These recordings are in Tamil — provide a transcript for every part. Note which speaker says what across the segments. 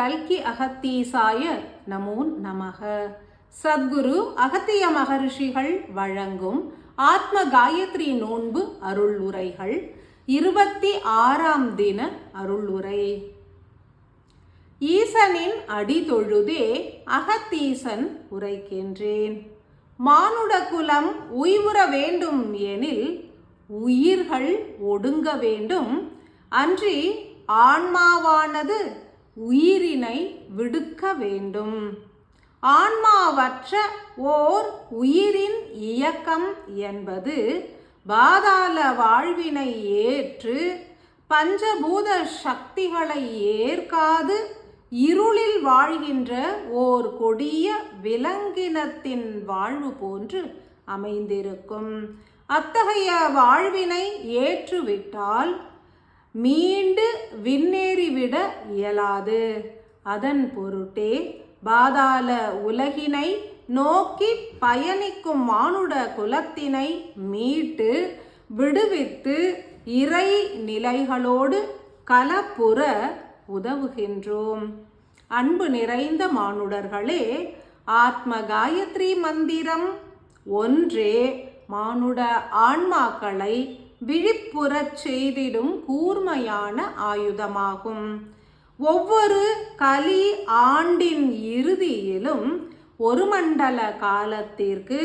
Speaker 1: கல்கி அகத்தீசாய நமோ நமக. சத்குரு அகத்திய மகரிஷிகள் வழங்கும் ஆத்ம காயத்ரி நோன்பு அருள் உரைகள். 26ஆம் தின அருளுரை. ஈசனின் அடி தொழுதே அகத்தீசன் உரைக்கின்றேன். மானுட குலம் உய்வுற வேண்டும் எனில் உயிர்கள் ஒடுங்க வேண்டும், அன்றி ஆன்மாவானது உயிரினை விடுக்க வேண்டும். ஆன்மாவற்ற ஓர் உயிரின் இயக்கம் என்பது பாதாள வாழ்வினை ஏற்று பஞ்சபூத சக்திகளை ஏற்காது இருளில் வாழ்கின்ற ஓர் கொடிய விலங்கினத்தின் வாழ்வு போன்று அமைந்திருக்கும். அத்தகைய வாழ்வினை ஏற்றுவிட்டால் மீண்டு விண்ணேறிவிட இயலாது. அதன் பொருட்டே பாதாள உலகினை நோக்கி பயணிக்கும் மானுட குலத்தினை மீட்டு விடுவித்து இறை நிலைகளோடு கலப்புற உதவுகின்றோம். அன்பு நிறைந்த மானுடர்களே, ஆத்ம காயத்ரி மந்திரம் ஒன்றே மானுட ஆன்மாக்களை விழிப்புறச் செய்திடும் கூர்மையான ஆயுதமாகும். ஒவ்வொரு கலி ஆண்டின் இறுதியிலும் ஒரு மண்டல காலத்திற்கு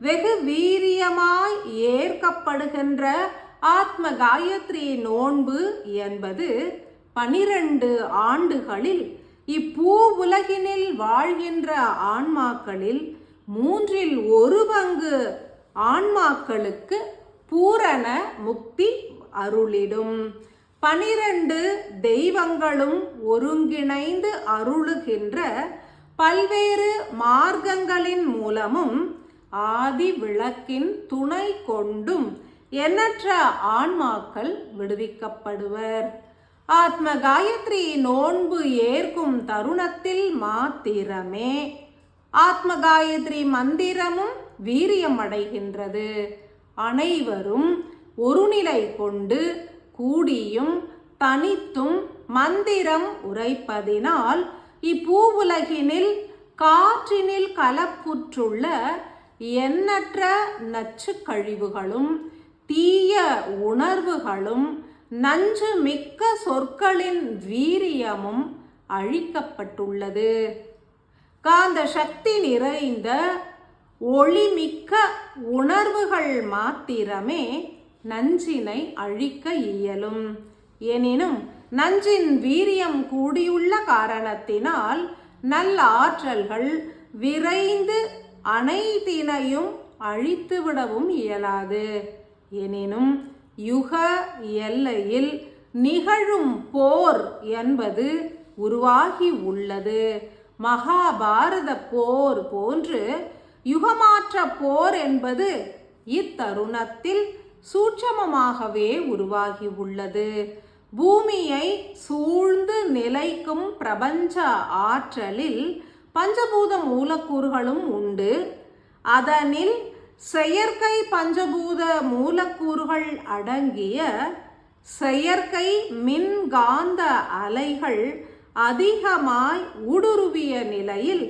Speaker 1: வெகு வீரியமாய் ஏற்கப்படுகின்ற ஆத்ம காயத்ரி நோன்பு என்பது 12 ஆண்டுகளில் இப்பூ உலகினில் வாழ்கின்ற ஆன்மாக்களில் 1/3 பங்கு ஆன்மாக்களுக்கு பூரண முக்தி அருளிடும். 12 தெய்வங்களும் ஒருங்கிணைந்து அருளுகின்ற பல்வேறு மார்க்கங்களின் மூலமும் ஆதி விளக்கின் துணை கொண்டும் எண்ணற்ற ஆன்மாக்கள் விடுவிக்கப்படுவர். ஆத்ம காயத்ரி நோன்பு ஏற்கும் தருணத்தில் மாத்திரமே ஆத்ம காயத்ரி மந்திரமும் வீரியம் அடைகின்றது. அனைவரும் ஒருநிலை கொண்டு கூடியும் தனித்தும் மந்திரம் உரைப்பதினால் இப்பூவுலகினில் காற்றினில் கலப்புற்றுள்ள எண்ணற்ற நச்சு கழிவுகளும் தீய உணர்வுகளும் நஞ்சு மிக்க சொற்களின் வீரியமும் அழிக்கப்பட்டுள்ளது. காந்த சக்தி நிறைந்த ஒளிமிக்க உணர்வுகள் மாத்திரமே நஞ்சினை அழிக்க இயலும். எனினும் நஞ்சின் வீரியம் கூடியுள்ள காரணத்தினால் நல்ல ஆற்றல்கள் விரைந்து அனைத்தினையும் அழித்துவிடவும் இயலாது. எனினும் யுக எல்லையில் நிகழும் போர் என்பது உருவாகி உள்ளது. மகாபாரத போர் போன்று யுகமாற்ற போர் என்பது இத்தருணத்தில் சூட்சமமாகவே உருவாகி உள்ளது. பூமியை சூழ்ந்து நிலைக்கும் பிரபஞ்ச ஆற்றலில் பஞ்சபூத மூலக்கூறுகளும் உண்டு. அதனில் செயற்கை பஞ்சபூத மூலக்கூறுகள் அடங்கிய செயற்கை மின்காந்த அலைகள் அதிகமாய் ஊடுருவிய நிலையில்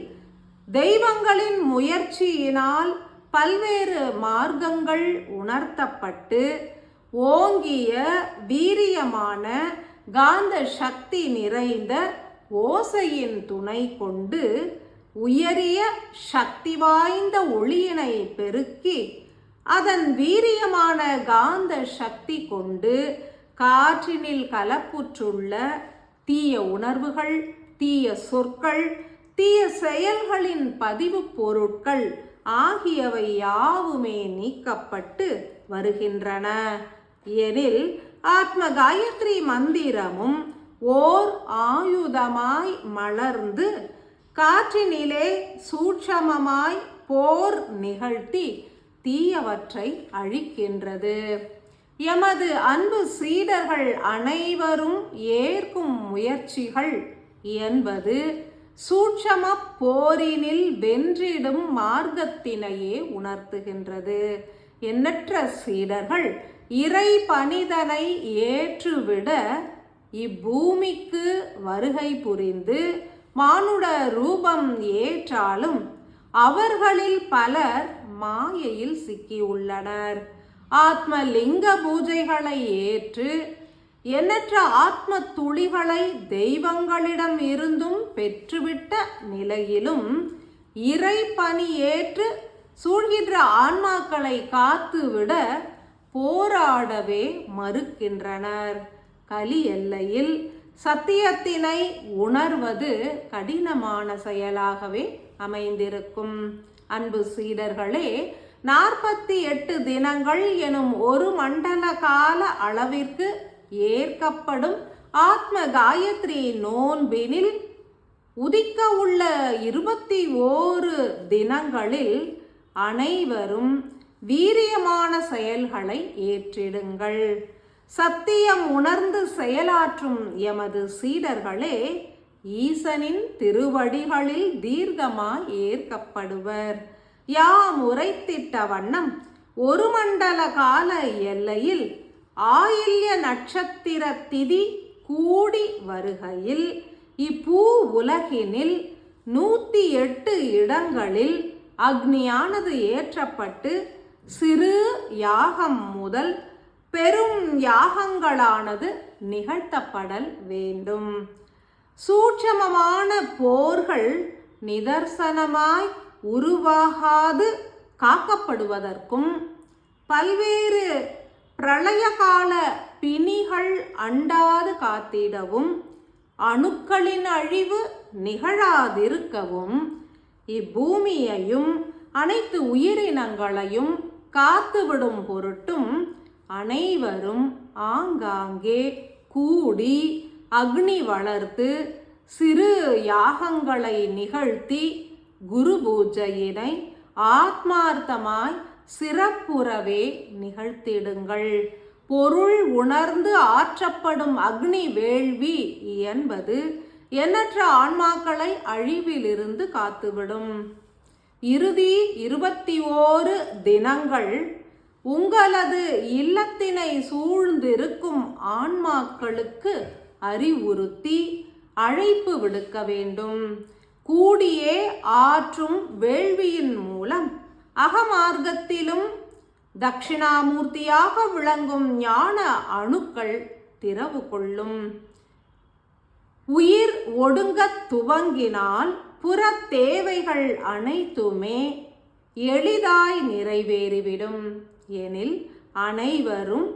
Speaker 1: தெய்வங்களின் முயற்சியினால் பல்வேறு மார்க்கங்கள் உணர்த்தப்பட்டு ஓங்கிய வீரியமான காந்த சக்தி நிறைந்த ஓசையின் துணை கொண்டு உயரிய சக்தி வாய்ந்த ஒளியினை பெருக்கி அதன் வீரியமான காந்த சக்தி கொண்டு காற்றினில் கலப்புற்றுள்ள தீய உணர்வுகள், தீய சொற்கள், தீய செயல்களின் பதிவு பொருட்கள் ஆகியவை யாவுமே நீக்கப்பட்டு வருகின்றன. எனில் ஆத்ம காயத்ரி மந்திரமும் ஓர் ஆயுதமாய் மலர்ந்து காற்றினிலே சூட்சமமாய் போர் நிகழ்த்தி தீயவற்றை அழிக்கின்றது. எமது அன்பு சீடர்கள் அனைவரும் ஏற்கும் முயற்சிகள் என்பது சூட்சம போரினில் வென்றிடும் மார்க்கத்தினையே உணர்த்துகின்றது. எண்ணற்ற சீடர்கள் இறை பணிதனை ஏற்றுவிட இப்பூமிக்கு வருகை புரிந்து மானுட ரூபம் ஏற்றாலும் அவர்களில் பலர் மாயையில் சிக்கியுள்ளனர். ஆத்மலிங்க பூஜைகளை ஏற்று எண்ணற்ற ஆத்ம துளிகளை தெய்வங்களிடம் இருந்தும் பெற்றுவிட்ட நிலையிலும் இறை பணி ஏற்று சூழ்கின்ற ஆன்மாக்களை காத்துவிட போராடவே மறுக்கின்றனர். கலி எல்லையில் சத்தியத்தினை உணர்வது கடினமான செயலாகவே அமைந்திருக்கும். அன்பு சீடர்களே, 48 தினங்கள் எனும் ஒரு மண்டல கால அளவிற்கு ஏற்கப்படும் ஆத்ம காயத்ரி நோன்பினில் உதிக்க உள்ள 21 தினங்களில் அனைவரும் வீரியமான செயல்களை ஏற்றிடுங்கள். சத்தியம் உணர்ந்து செயலாற்றும் எமது சீடர்களே ஈசனின் திருவடிகளில் தீர்க்கமாய் ஏற்கப்படுவர். யாம் உரைத்திட்ட வண்ணம் ஒரு மண்டல கால எல்லையில் ஆயில்ய நட்சத்திர திதி கூடி வருகையில் இப்பூ உலகினில் 108 இடங்களில் அக்னியானது ஏற்றப்பட்டு சிறு யாகம் முதல் பெரும் யாகங்களானது நிகழ்த்தப்படல் வேண்டும். சூட்சமமான போர்கள் நிதர்சனமாய் உருவாகாது காக்கப்படுவதற்கும் பல்வேறு பிரளயகால பிணிகள் அண்டாது காத்திடவும் அணுக்களின் அழிவு நிகழாதிருக்கவும் இப்பூமியையும் அனைத்து உயிரினங்களையும் காத்துவிடும் பொருட்டும் அனைவரும் ஆங்காங்கே கூடி அக்னி வளர்த்து சிறு யாகங்களை நிகழ்த்தி குரு பூஜையினை ஆத்மார்த்தமாய் சிறப்புறவே நிகழ்த்திடுங்கள். பொருள் உணர்ந்து ஆற்றப்படும் அக்னி வேள்வி என்பது எண்ணற்ற ஆன்மாக்களை அழிவிலிருந்து காத்துவிடும். இறுதி 21 தினங்கள் உங்களது இல்லத்தினை சூழ்ந்திருக்கும் ஆன்மாக்களுக்கு அறிவுறுத்தி அழைப்பு விடுக்க வேண்டும். கூடியே ஆற்றும் வேள்வியின் மூலம் அகமார்க்கத்திலும் தட்சிணாமூர்த்தியாக விளங்கும் ஞான அணுக்கள் திறவு கொள்ளும். உயிர் ஒடுங்கத் துவங்கினால் புற தேவைகள் அனைத்துமே எளிதாய் நிறைவேறிவிடும். எனில் அனைவரும்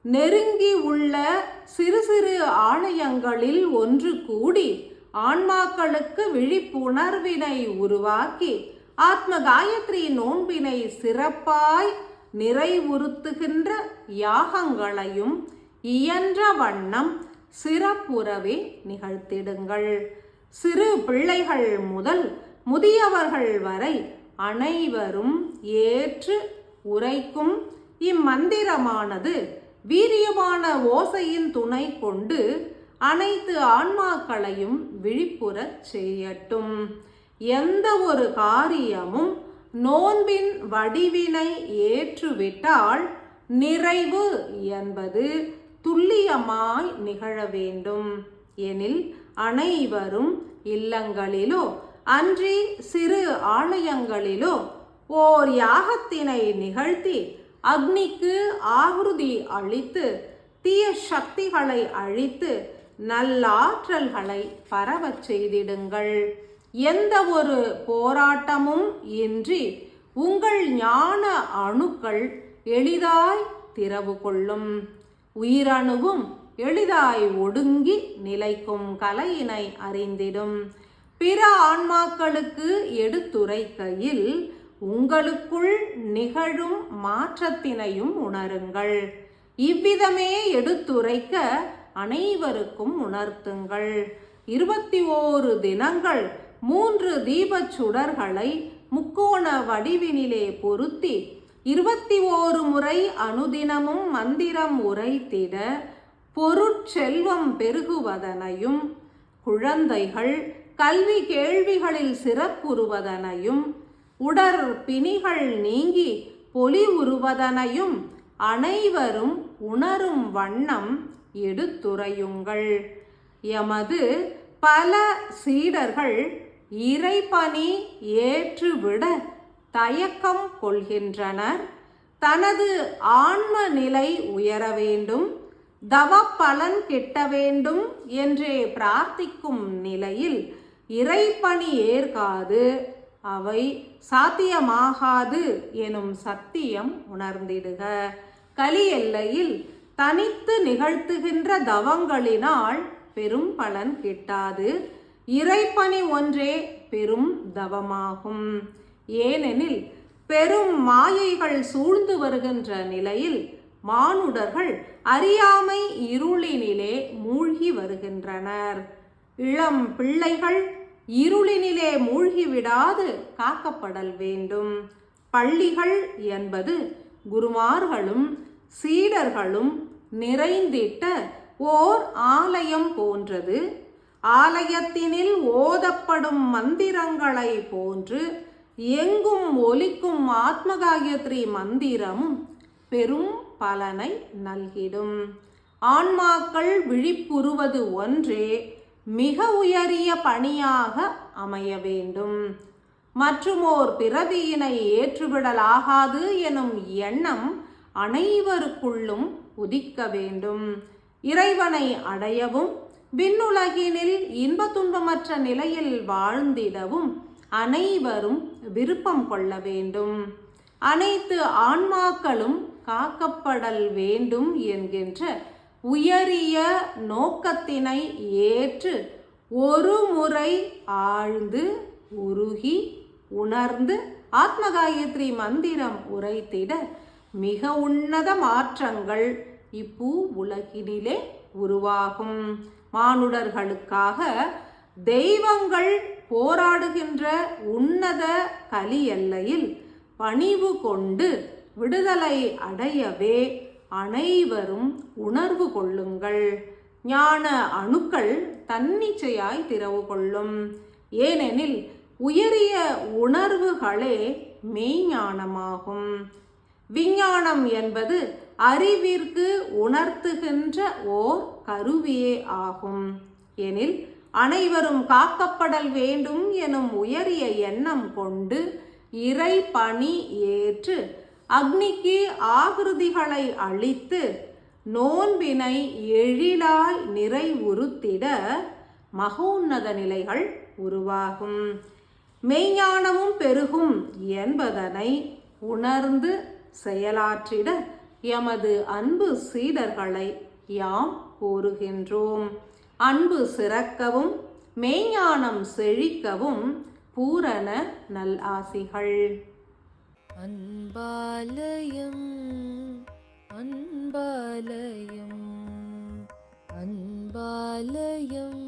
Speaker 1: நெருங்கி உள்ள சிறு சிறு ஆலயங்களில் ஒன்று கூடி ஆன்மாக்களுக்கு விழிப்புணர்வினை உருவாக்கி ஆத்ம காயத்ரி நோன்பினை சிறப்பாய் நிறைவுறுத்துகின்ற யாகங்களையும் இயன்ற வண்ணம் சிறப்புறவே நிகழ்த்திடுங்கள். சிறு பிள்ளைகள் முதல் முதியவர்கள் வரை அனைவரும் ஏற்று உரைக்கும் இம்மந்திரமானது வீரியமான ஓசையின் துணை கொண்டு அனைத்து ஆன்மாக்களையும் விழிப்புறச் செய்யட்டும். எந்த ஒரு காரியமும் நோன்பின் வடிவினை ஏற்றுவிட்டால் நிறைவு என்பது துல்லியமாய் நிகழ வேண்டும். எனில் அனைவரும் இல்லங்களிலோ அன்றி சிறு ஆலயங்களிலோ ஓர் யாகத்தினை நிகழ்த்தி அக்னிக்கு ஆகுதி அளித்து தீய சக்திகளை அழித்து நல்லாற்றல்களை பரவச் செய்திடுங்கள். எந்த ஒரு போராட்டமும் இன்றி உங்கள் ஞான அணுக்கள் எளிதாய் திறவு கொள்ளும். உயிரணுவும் எளிதாய் ஒடுங்கி நிலைக்கும் கலையினை அறிந்திடும். பிற ஆன்மாக்களுக்கு எடுத்துரைக்கையில் உங்களுக்குள் நிகழும் மாற்றத்தினையும் உணருங்கள். இவ்விதமே எடுத்துரைக்க அனைவருக்கும் உணர்த்துங்கள். 21 தினங்கள் 3 தீபச் சுடர்களை முக்கோண வடிவினிலே பொருத்தி 21 முறை அனுதினமும் மந்திரம் உரைத்திட பொருட்செல்வம் பெருகுவதனையும் குழந்தைகள் கல்வி கேள்விகளில் சிறப்புறுவதனையும் உடற் பிணிகள் நீங்கி பொலிவுறுவதனையும் அனைவரும் உணரும் வண்ணம் எடுத்துரையுங்கள். எமது பல சீடர்கள் இறைபணி ஏற்றுவிட தயக்கம் கொள்கின்றனர். தனது ஆன்ம நிலை உயர வேண்டும், தவ பலன் கிட்ட வேண்டும் என்றே பிரார்த்திக்கும் நிலையில் இறைபணி ஏற்காது அவை சாத்தியமாகாது எனும் சத்தியம் உணர்ந்திடுக. கலி எல்லையில் தனித்து நிகழ்த்துகின்ற தவங்களினால் பெரும் பலன் கிட்டாது. இறைபணி ஒன்றே பெரும் தவமாகும். ஏனெனில் பெரும் மாயைகள் சூழ்ந்து வருகின்ற நிலையில் மானுடர்கள் அறியாமை இருளினிலே மூழ்கி வருகின்றனர். இளம் பிள்ளைகள் இருளினிலே மூழ்கிவிடாது காக்கப்படல் வேண்டும். பள்ளிகள் என்பது குருமார்களும் சீடர்களும் நிறைந்திட்ட ஓர் ஆலயம் போன்றது. ஆலயத்தினில் ஓதப்படும் மந்திரங்களை போன்று எங்கும் ஒலிக்கும் ஆத்மகாயத்ரி மந்திரமும் பெரும் பலனை நல்கிடும். ஆன்மாக்கள் விழிப்புறுவது ஒன்றே மிக உயரிய பணியாக அமைய வேண்டும். மற்றுமோர் பிறவியினை ஏற்றுவிடலாகாது எனும் எண்ணம் அனைவருக்குள்ளும் உதிக்க வேண்டும். இறைவனை அடையவும் விண்ணுலகினில் இன்ப துன்பமற்ற நிலையில் வாழ்ந்திடவும் அனைவரும் விருப்பம் கொள்ள வேண்டும். அனைத்து ஆன்மாக்களும் காக்கப்படல் வேண்டும் என்கின்ற உயரிய நோக்கத்தினை ஏற்று ஒரு முறை ஆழ்ந்து உருகி உணர்ந்து ஆத்மகாயத்ரி மந்திரம் உரைத்திட மிக உன்னத மாற்றங்கள் இப்பூ உலகினிலே உருவாகும். மானுடர்களுக்காக தெய்வங்கள் போராடுகின்ற உன்னத கலி எல்லையில் பணிவு கொண்டு விடுதலை அடையவே அனைவரும் உணர்வு கொள்ளுங்கள். ஞான அணுக்கள் தன்னிச்சையாய் திறவு கொள்ளும். ஏனெனில் உயரிய உணர்வுகளே மெய்ஞானமாகும். விஞ்ஞானம் என்பது அறிவிற்கு உணர்த்துகின்ற ஓர் கருவியே ஆகும். எனில் அனைவரும் காக்கப்படல் வேண்டும் எனும் உயரிய எண்ணம் கொண்டு இறை பணி ஏற்று அக்னிக்கு ஆகிருதிகளை அளித்து நோன்பினை எழிலாய் நிறைவுறுத்திட மகோன்னத நிலைகள் உருவாகும். மெய்ஞானமும் பெருகும் என்பதனை உணர்ந்து செயலாற்றிட எமது அன்பு சீடர்களை யாம் கோருகின்றோம். அன்பு சிறக்கவும் மெய்ஞானம் செழிக்கவும் பூரண நல் ஆசிகள்.
Speaker 2: அன்பாலயம் அன்பாலயம் அன்பாலயம்